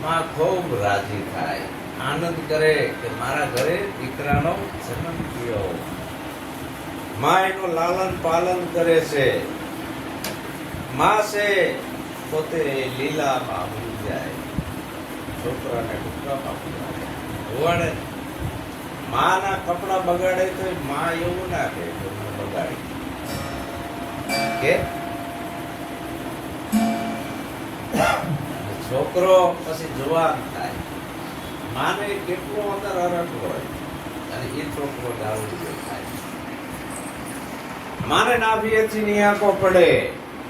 માં ખૂબ રાજી થાય, આનંદ કરે કે મારા ઘરે દીકરાનો જન્મ થયો. માં એનું લાલન પાલન કરે છે. માં છે પોતે લીલામાં ભૂલી જાય, છોકરાને ટૂંકામાં ભૂવાડે. માના કપડા બગાડે તો માં એવું ના કહે કે હું બગાડી કે છોકરો પછી જવાન થાય, માને કેટલો અંદર હરખ હોય અને એ છોકરો દારૂ થાય. માને નાભીએથી ની આંખો પડે,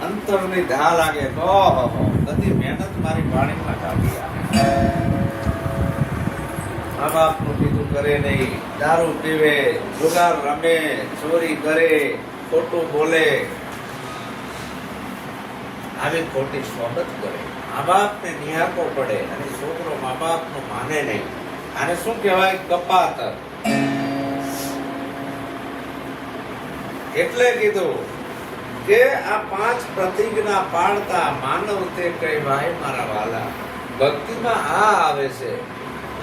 અંતરની ધા લાગે, ઓહો બધી મહેનત મારી પાણીમાં કાઢી આવે. મા બાપનું કીધું કરે નહીં, દારૂ પીવે, જુગાર રમે, ચોરી કરે, ખોટું બોલે, આવી ખોટી સોબત કરે. મા બાપને નિહાકો પડે અને છોકરો મા બાપનું માને નહીં. આને શું કહેવાય? કપાતર. એટલે કીધું કે આ 5 પ્રતિજ્ઞા પાળતા માનવ તે કહેવાય મારા વાલા. ભક્તિમાં આ આવે છે.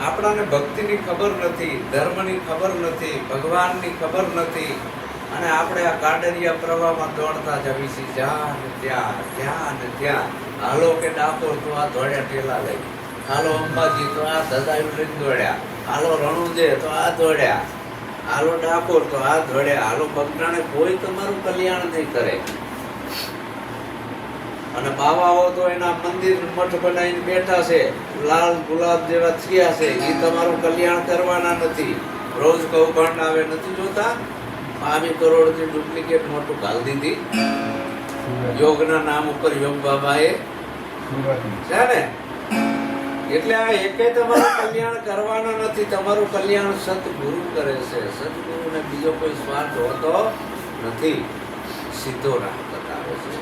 આપણાને ભક્તિની ખબર નથી, ધર્મની ખબર નથી, ભગવાનની ખબર નથી, અને આપણે આ કાંડરિયા પ્રવાહમાં દોડતા જવી છીએ. જ્યાં ને ત્યાં, ત્યાં ને ત્યાં. હાલો કે ડાકોર તો આ દોડ્યા ટેલા લઈ, હાલો અંબાજી તો આ ધજાયું લઈને દોડ્યા, હાલો રણુજે તો આ દોડ્યા, હાલો ડાકોર તો આ દોડ્યા, હાલો બગડાણે. કોઈ તમારું કલ્યાણ નહીં કરે. અને બાવાઓ તો એના મંદિર મઠ બનાવીને બેઠા છે, લાલ ગુલાબ જેવા થયા છે, એ તમારું કલ્યાણ કરવાના નથી. રોજ કૌભાંડ આવે, નથી જોતા? 5 કરોડની ડુપ્લિકેટ મોટું ઘાલ દીધી યોગના નામ ઉપર યોગ બાબાએ છે ને. એટલે આ એકે તમારું કલ્યાણ કરવાના નથી. તમારું કલ્યાણ સતગુરુ કરે છે. સતગુરુને બીજો કોઈ સ્વાર્થ હોતો નથી. સીધો રાહ બતાવે છે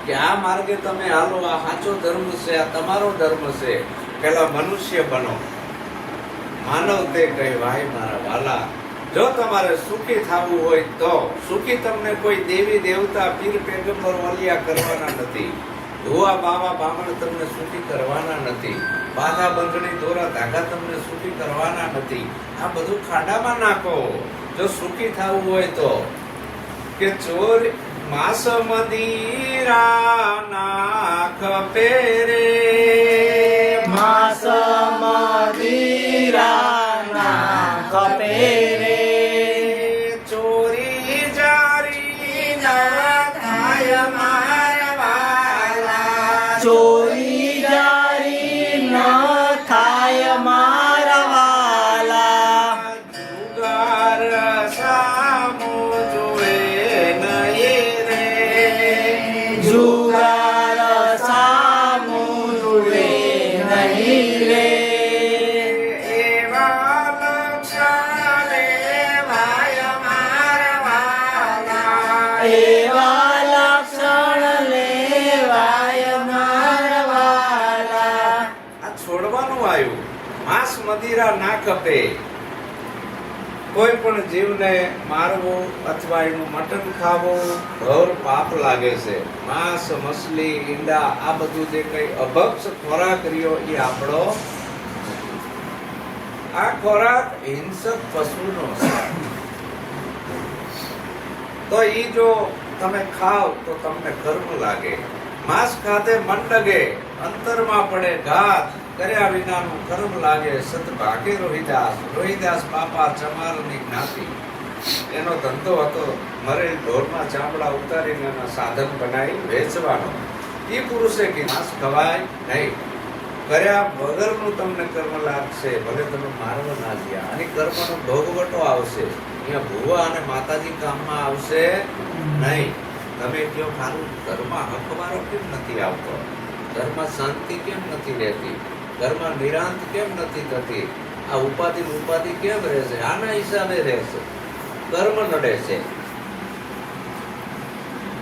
કે આ માર્ગે તમે હાલો, આ સાચો ધર્મ છે, આ તમારો ધર્મ છે. પેલા મનુષ્ય બનો, માનવ તે કહેવાય મારા વાલા. જો તમારે સુખી થવું હોય તો સુખી તમને કોઈ દેવી દેવતા પીર પેગમ્બર વલિયા કરવાના નથી. ધોવા બાવા બામણ તમને સુખી કરવાના નથી. બાધા બંધણી દોરા ધાગા તમને સુખી કરવાના નથી. આ બધું ખાડામાં નાખો જો સુખી થવું હોય તો. કે ચોર માસ મદીરા નાખ પેરે, માસ મદીરા નાખ પેરે, ચોરી જારી ના થાય મારા વાલા. ચોરી જારી ન થાય મારા વાલા. જુગાર સામો જોવે નહીં રે, જુગાર સામું જુએ નહીં રે. એવા લક્ષણ લેવાય મારા વાલા. એવા લક્ષણ લેવાય મારા વાલા. આ છોડવાનું આવ્યું. માંસ મદિરા ના ખપે. કોઈ પણ જીવને મારવું અથવા એનું મટન ખાવું ઘોર પાપ લાગે છે. માંસ, મછલી, ઈંડા આ બધું જે કઈ અભક્ષ ખોરાક રહ્યો એ આપણો. આ ખોરાક હિંસક પશુનો છે. તો ઈ જો તમે ખાવ તો તમને કર્મ લાગે. માંસ ખાતે મન લગે, અંતરમાં પડે ઘાત, કર્યા વિનાનું કર્મ લાગે. સતભાગે રોહિદાસ. રોહિદાસ બાપા ચમારની જ્ઞાતિ. એનો ધંધો હતો મરેલ ઢોરના ચામડા ઉતારીને એના સાધન બનાવી વેચવાનો. એ પુરુષે કે માંસ ખવાય નહીં. કર્યા વગરનું તમને કર્મ લાગશે, ભલે તમે મારવા ના ગયા. અને કર્મનો ભોગવટો આવશે. અહીંયા ભુવા અને માતાજી કામમાં આવશે નહીં. તમે કયો ખારું ઘરમાં હકવારો કેમ નથી આવતો? ઘરમાં શાંતિ કેમ નથી રહેતી? ઘરમાં નિરાંત કેમ નથી થતી? આ ઉપાધિ કેમ રહેશે? આના હિસાબે રહેશે. કર્મ નડે છે.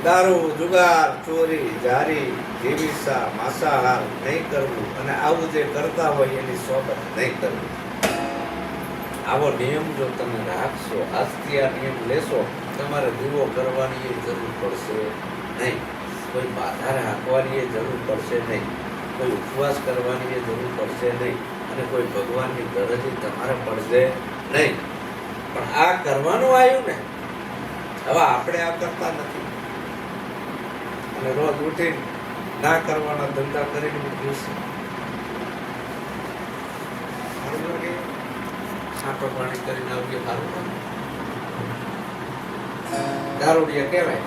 દારૂ, જુગાર, ચોરી, જારી, જીવીસા, માંસાહાર નહીં કરવું. અને આવું જે કરતા હોય એની સોબત નહીં કરવી. આવો નિયમ જો તમે રાખશો, આજથી આ નિયમ લેશો, તમારે દીવો કરવાની જરૂર પડશે નહીં. કોઈ બાધા રાખવાની જરૂર પડશે નહીં. કોઈ ઉપવાસ કરવાની એ જરૂર પડશે નહીં અને કોઈ ભગવાનની ગરજ તમારે પડશે નહીં. પણ આ કરવાનું આવ્યું ને, હવે આપણે આ કરતા નથી અને રોજ ઉઠીને ના કરવાના ધંધા કરીને મૂક્યું છે. છાંટો પાણી કરીને આવીએ સારું કામ. દારૂડિયા કહેવાય.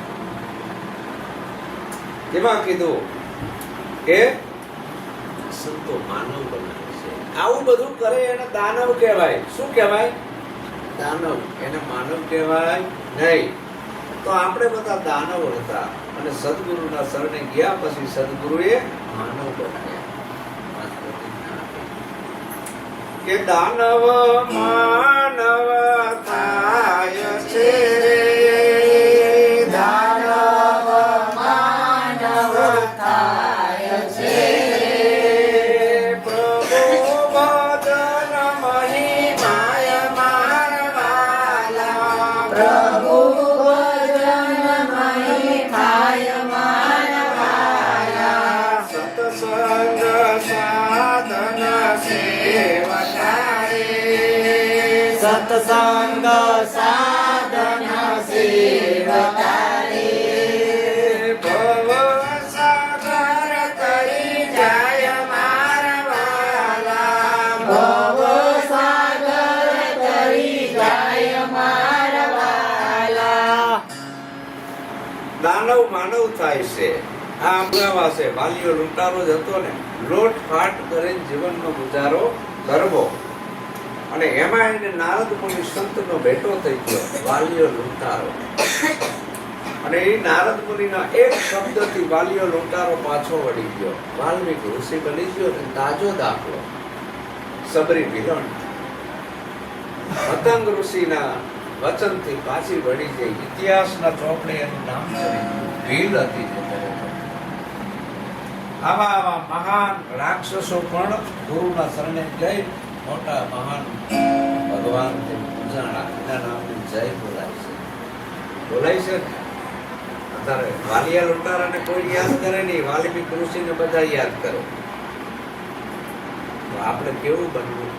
એમાં કીધું કે સંતો માનવ બનાવે છે. આવું બધું કરે એને દાનવ કહેવાય. શું કહેવાય? દાનવ. એને માનવ કહેવાય નહીં. તો આપણે બધા દાનવ હતા અને સદગુરુના શરણે ગયા પછી સદગુરુએ માનવ બનાવ્યા. કે દાનવ માનવ થાય છે, દાનવ માનવ થાય છે, પ્રભુ ભજન મહિમાય મારવાલા, પ્રભુ ભજન મહિમાય મારવાલા, સત્સંગ સાધન સેવકારે, સત્સંગ સાધન સેવકારે, ભવ સાગર તરી જાય મારવાલા, ભવ સાગર તરી જાય મારવાલા. દાનવ માનવ થાય છે. આ અમરાવા છે. વાલીઓ લૂંટારો જ હતો ને, લોટ ફાટ કરીને જીવનનો ગુજારો કરવો. અને એમાં એને નારદ મુનિ સંતનો ભેટો થઈ ગયો, વાલીઓ લૂંટારો. અને એ નારદ મુનિના એક શબ્દથી વાલીઓ લૂંટારો પાછો વળી ગયો. વાલ્મીક ઋષિ બની ગયો ને તાજો દાખલો. સબરી વિરણ પતંગ ઋષિના વચનથી પાછી વળી જઈ ઇતિહાસના ચોપડે એનું નામ છે ભીલ હતી. જે તરત આવા આવા મહાન રાક્ષસો પણ ગુરુના શરણે જઈ મોટા મહાન ભગવાન પૂજાણા એના નામની જય બોલાય છે. બોલાય છે ને અત્યારે વાલિયા લૂંટારાને કોઈ યાદ કરે નહીં, વાલ્મીક ઋષિને બધા યાદ કરે. તો આપણે કેવું બનવું?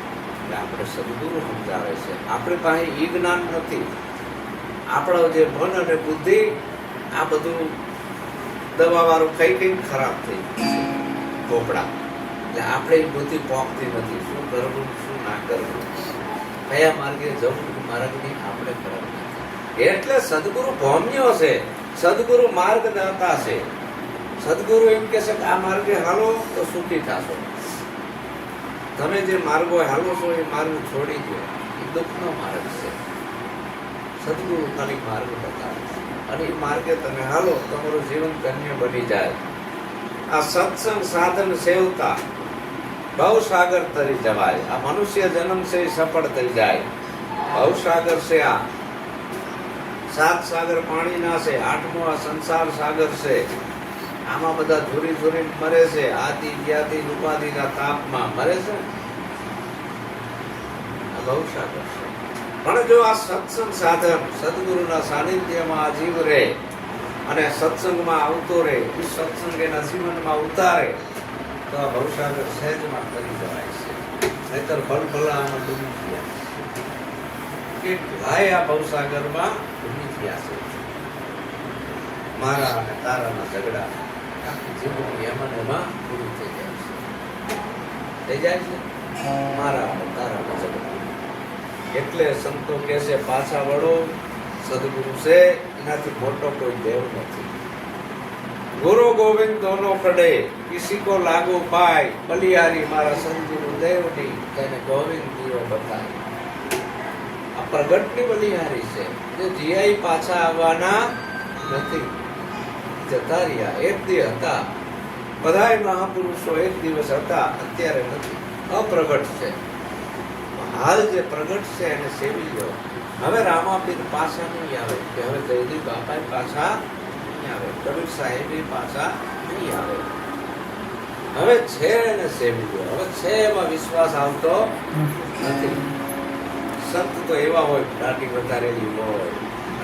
એટલે આપણે સદગુરુ સમજાવે છે. આપણે પાસે ઈ જ્ઞાન નથી. આપણો જે મન અને બુદ્ધિ આ બધું દવા વાળું કઈ કઈ ખરાબ થઈ ગયું છે પોપડા. એટલે આપણે એ બુદ્ધિ પોકતી નથી. શું કરવું શું ના કરવું, કયા માર્ગે જવું માર્ગની આપણે ખબર નથી. એટલે સદગુરુ ભૌમ્યો છે, સદગુરુ માર્ગદાતા છે. સદગુરુ એમ કહે છે કે આ માર્ગે હાલો તો સુખી થશો. તમે જે માર્ગો હાલો છો એ માર્ગ છોડી દો, એ દુઃખનો માર્ગ છે. સદગુરુ ખાલી માર્ગ બતાવે છે અને એ માર્ગે તમે હાલો, તમારું જીવન ધન્ય બની જાય. આ સત્સંગ સાધન સેવતા ભવસાગર તરી જવાય. આ મનુષ્ય જન્મ છે એ સફળ થઈ જાય. ભવસાગર છે આ 7 સાગર પાણીના છે, 8મો આ સંસાર સાગર છે. આમાં બધા ઝૂરી ઝૂરી મરે છે. આદિ વ્યાધિ ઉપાધિના તાપમાં મરે છે. આ ભવસાગર છે. પણ જો આ સત્સંગ સાધન સદગુરુના સાનિધ્યમાં આ જીવ રહે અને સત્સંગમાં આવતો રહે, એ સત્સંગ એના જીવનમાં ઉતારે તો આ ભવસાગર સહેજમાં કરી જવાય છે. નહીતર ભલભલા આમાં ડૂબી ગયા છે. કેટલાય આ ભવસાગરમાં ડૂબી ગયા છે. મારા અને તારાના ઝઘડા આખી જીવનની એમાં ને એમાં પૂરી થઈ જાય છે. થઈ જાય છે મારા અને તારાના ઝઘડા. એટલે સંતો કહે છે પાછા વળો, સદગુરુ છે એનાથી મોટો કોઈ દેવ નથી. ગુરુ ગોવિંદ દોનો કડે કિસી કો લાગુ પાય, બલિયારી મારા સદગુરુ દેવની તેને ગોવિંદ દીવો બતાય. આ પ્રગટની બલિહારી છે. જે જીઆઈ પાછા આવવાના નથી, જતા રહ્યા. એક દી હતા, બધાય મહાપુરુષો એક દિવસ હતા, અત્યારે નથી, અપ્રગટ છે. હાલ જે પ્રગટ છે એને સેવી લો. હવે રામાપીર પાછા નહીં આવે, કે હવે જયદીપ બાપા પાછા નહીં આવે, કબીર સાહેબ પાછા નહીં આવે. હવે છે એને સેવી લો. હવે છે એમાં વિશ્વાસ આવતો નથી. સંત તો એવા હોય, દાઢી વધારેલી હોય,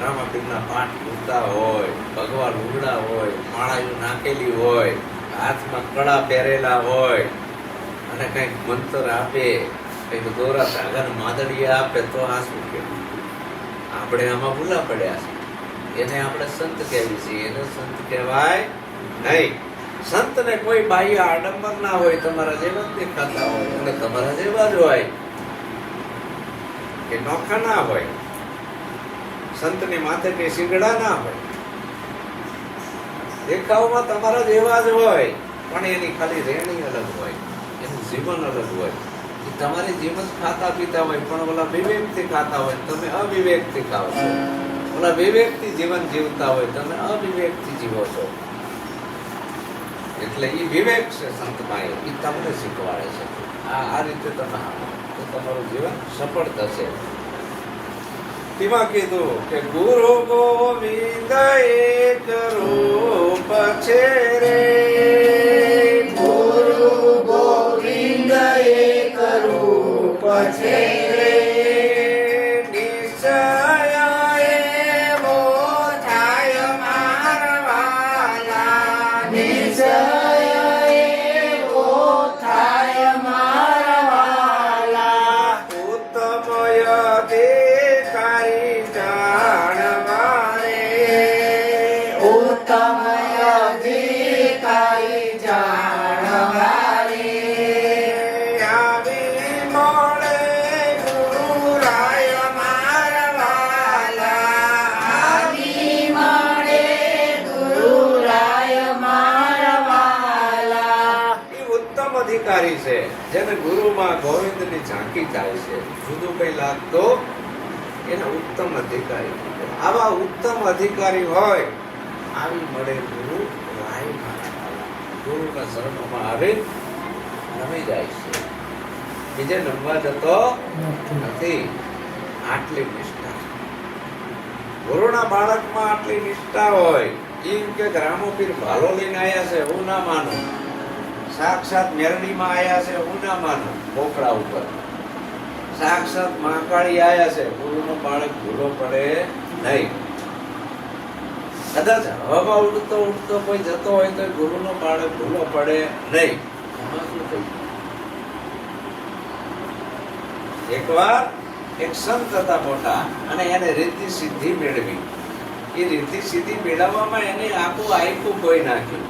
રામાપીરના પાઠ પૂરતા હોય, ભગવાન ઉગડા હોય, માળાયું નાખેલી હોય, હાથમાં કડા પહેરેલા હોય અને કંઈક મંતર આપે, કંઈક દોરા ધાગાને માદડીયા આપે તો આ શું કે આપણે આમાં ભૂલા પડ્યા છે. એને આપણે સંત કહેવી છીએ, એને સંત કહેવાય નહીં. સંતને કોઈ બાહ્ય આડંબર ના હોય, તમારા જેવા જ દેખાતા હોય અને તમારા જેવા જ હોય કે નોખા ના હોય. સંતની માથે કઈ શીંગડા ના હોય, દેખાવમાં તમારા જેવા જ હોય, પણ એની ખાલી રેણી અલગ હોય, એનું જીવન અલગ હોય. એ તમારી જીવન ખાતા પીતા હોય, પણ ઓલા વિવેકથી ખાતા હોય, તમે અવિવેકથી ખાઓ છો. ઓલા વિવેકથી જીવન જીવતા હોય, તમે અવિવેકથી જીવો છો. એટલે એ વિવેક છે સંતમાં, એ તમને શીખવાડે છે. આ રીતે તમે આવો તો તમારું જીવન સફળ થશે. તેમાં કીધું કે ગુરુ ગોવિંદ એક રૂપ છે રે, ગુરુ ગોવિંદ એક રૂપ છે રે, નિશ્ચય એવો થાય મારા વાલા, નિશ્ચય એવો થાય મારા વાલા, ઉત્તમ અધિકારી જાણવા રે, ઉત્તમ અધિકારી જાણવા રે, આવી મળે ગુરુ રાય મારા વાલા, આવી મળે ગુરુ રાય મારા વાલા, એ ઉત્તમ અધિકારી છે જેને ગુરુમાં ગોવિંદની ઝાંકી થાય છે. જુદું કઈ લાગતો એને ઉત્તમ અધિકારી કહેવાય. આવા ઉત્તમ અધિકારી હોય, આવી મળે ગુરુ રાય મારા વાલા. ગુરુના શરણોમાં આવે નમી જાય છે, બીજે નમવા જતો નથી. આટલી નિષ્ઠા ગુરુના બાળકમાં આટલી નિષ્ઠા હોય. એમ કે રામોપીર ભાલો લઈને આયા છે, હું ના માનું. સાક્ષાત મેરડીમાં આયા છે, હું ના માનું. પોકળા ઉપર સાક્ષાત મહાકાળી આયા છે, ગુરુનો બાળક ભૂલો પડે નહીં. કદાચ હવામાં ઉડતો ઉડતો કોઈ જતો હોય તો ગુરુનો બાળક ભૂલો પડે નહીં. એમાં શું થઈ ગયું? એકવાર એક સંત હતા મોટા, અને એને રીતિ સિદ્ધિ મેળવી. એ રીતિ સિદ્ધિ મેળવવામાં એને આખું આયકું કોઈ નાખ્યું.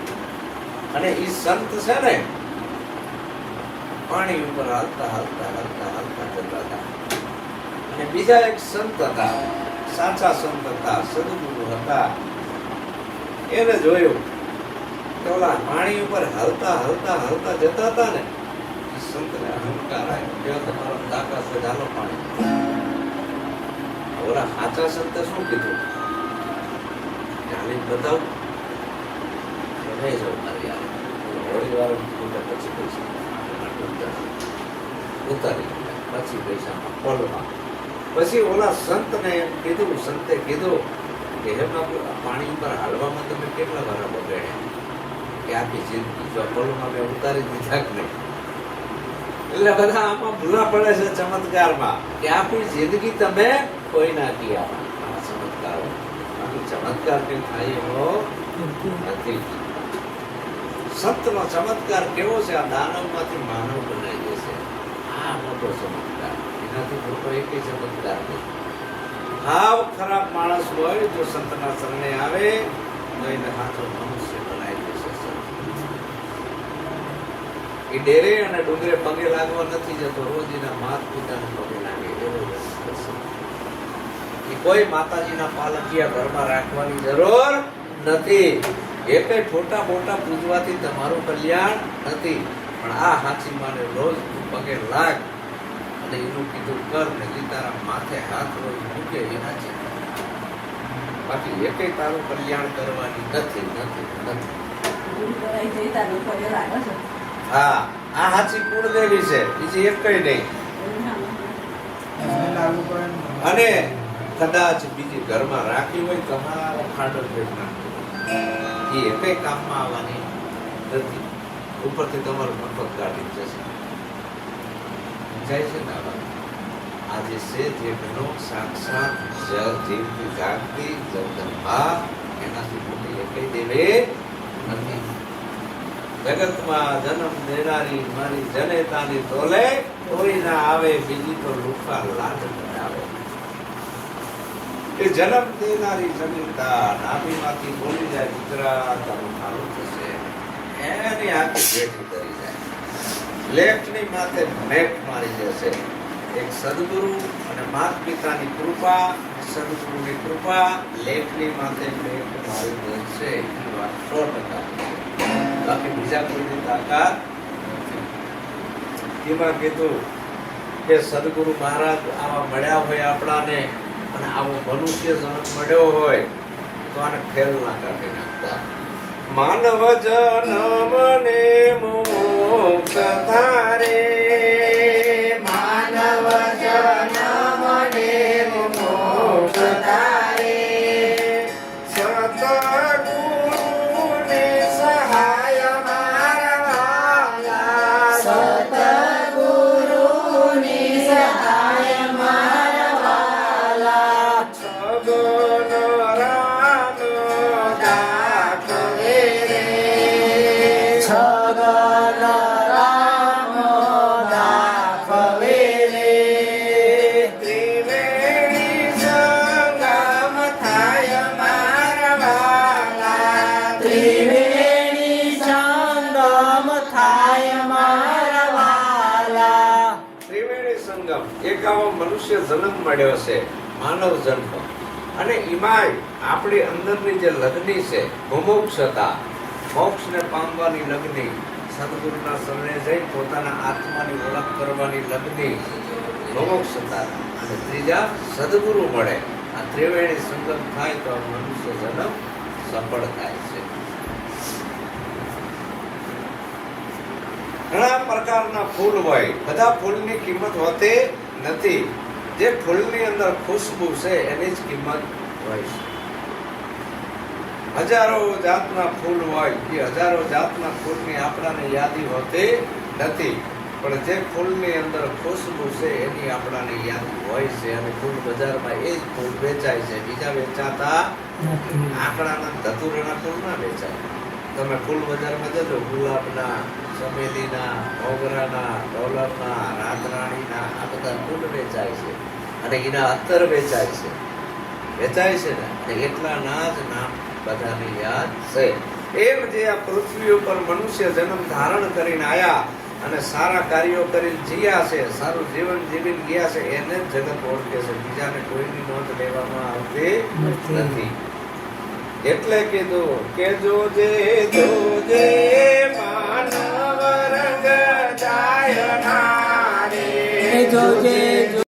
અને એ સંત છે ને, પાણી ઉપર હાલતા હાલતા હાલતા હાલતા જતા હતા. અને બીજા એક સંત હતા, સાચા સંત હતા, સદગુરુ હતા. એને જોયું કે ઓલા પાણી ઉપર હાલતા હાલતા હાલતા જતા હતા ને, એ સંતને અહંકાર આવ્યો કે તમારો તાકાત છે, ચાલો પાણી. ઓલા સાચા સંતે શું કીધું? ચાલી બતાવું નહીં જવું મારી યાર. હોળી વાર પછી પૈસા ઉતારી પછી પૈસામાં પલમાં. પછી ઓલા સંતને એમ કીધું, સંતે કીધું કે હે બાપુ, આ પાણી ઉપર હાલવામાં તમે કેટલા વાર બગાડ્યા? કે આખી જિંદગી જો પલમાં મેં ઉતારી દીધા કે નહીં. એટલે બધા આમાં ભૂલા પડે છે ચમત્કારમાં, કે આખી જિંદગી તમે કોઈ નાખી આ ચમત્કારો. આખી ચમત્કાર કઈ થાય એવો નથી. સંતનો ચમત્કાર કેવો છે? આ દાનવમાંથી માનવ બનાવી દેશે. આ મોટો ચમત્કાર, એનાથી મોટો એકેય ચમત્કાર નહીં. હાવ ખરાબ માણસ હોય, જો સંતના શરણે આવે તો એને સાચો મનુષ્ય બનાવી દેશે સંત. એ ડેરે અને ડુંગરે પગે લાગવા નથી જતો, રોજ એના માત પિતાને પગે લાગે એવો કરશે. એ કોઈ માતાજીના પાલકિયા ઘરમાં રાખવાની જરૂર નથી. એકે ખોટા મોટા પૂજવાથી તમારું કલ્યાણ નથી. પણ આ હાચી માને રોજ તું પગે લાગ અને એનું કીધું કર ને, જે તારા માથે હાથ રોજ મૂકે એના છે. બાકી એકે તારું કલ્યાણ કરવાની નથી નથી નથી. હા, આ હાચી કુળદેવી છે, બીજી એકઈ નહીં. અને કદાચ બીજી ઘરમાં રાખી હોય તમારો ખાડો ભેટ નાખજો, એ એકઈ કામમાં આવવાની નથી. ઉપરથી તમારું મફત કાઢી જશે. જાય છે ને આજે છે જે ઘણો સાક્ષાત જીવતી જાગતી જગદંબા, એનાથી મોટી એકઈ દેવી નથી. જગતમાં જન્મ દેનારી મારી જનેતાની તોલે કોઈ ના આવે, બીજી તો લુખા લાડ આવે. એ જન્મ દેનારી જનેતા નાભીમાંથી બોલી જાય ગુજરાત આનું સારું થશે, એની આખી ભેટી કરી જાય. લેખની માથે મેઘ મારી જશે. એક સદગુરુ અને માત પિતાની કૃપા, સદગુરુની કૃપા, લેખની માથે મેઘ મારી જશે. એ વાત 100%. બાકી બીજા કોઈની તાકાત નથી. એમાં કીધું કે સદગુરુ મહારાજ આવા મળ્યા હોય આપણાને અને આવો મનુષ્ય જન્મ મળ્યો હોય તો આને ફેલ ના કાઢી નાખતા. માનવ જન્મને મોક્ષ ધારે, માનવ જન્મને મોક્ષ ધારે, સતગુરુને સહાય મારવાલા, સતગુરુની સહાય મારવાલા, સગન રામ દાખવે રે, છગન રામ દાખવે રે, ત્રિવેણી સંગમ થાય મારવાલા, ત્રિવેણી સંગમ થાય મારવાલા. ત્રિવેણી સંગમ એક આવો મનુષ્ય જન્મ મળ્યો છે, માનવ જન્મ. અને એમાંય આપણી અંદરની જે લગ્ની છે મુમુક્ષતા, મોક્ષને પામવાની લગ્ની, સદગુરુના શરણે જઈ પોતાના આત્માની ઓળખ કરવાની લગ્ની મુમુક્ષતા. અને ત્રીજા સદગુરુ મળે. આ ત્રિવેણી સંગમ થાય તો આ મનુષ્ય જન્મ સફળ થાય છે. ઘણા પ્રકારના ફૂલ હોય, બધા ફૂલની કિંમત હોતી નથી. જે ફૂલની અંદર ખુશ્બુ છે એની જ કિંમત હોય છે. હજારો જાતના ફૂલ હોય, એ હજારો જાતના ફૂલની આપણાને યાદી હોતી નથી, પણ જે ફૂલની અંદર ખુશ્બુ છે એની આપણાને યાદી હોય છે. અને ફૂલ બજારમાં એ જ ફૂલ વેચાય છે, બીજા વેચાતા આંકડાના ધતુરાના ફૂલ ના વેચાય. તમે ફૂલ બજારમાં જજો, ગુલાબના, ચમેલીના, મોગરાના, ડોલરના, રાતરાણીના, આ બધા ફૂલ વેચાય છે. અને એના અત્તર વેચાય છે, વેચાય છે ને. અને એટલાના જ નામ બધાને યાદ છે. એમ જે આ પૃથ્વી ઉપર મનુષ્ય જન્મ ધારણ કરીને આયા અને સારા કાર્યો કરીને જીયા છે, સારું જીવન જીવીને ગયા છે, એને જ જગત ઓળખે છે. બીજાને કોઈની નોંધ લેવામાં આવતી નથી. એટલે કીધું કે જોજે માનવ રંગ જાય ના રે, જોજે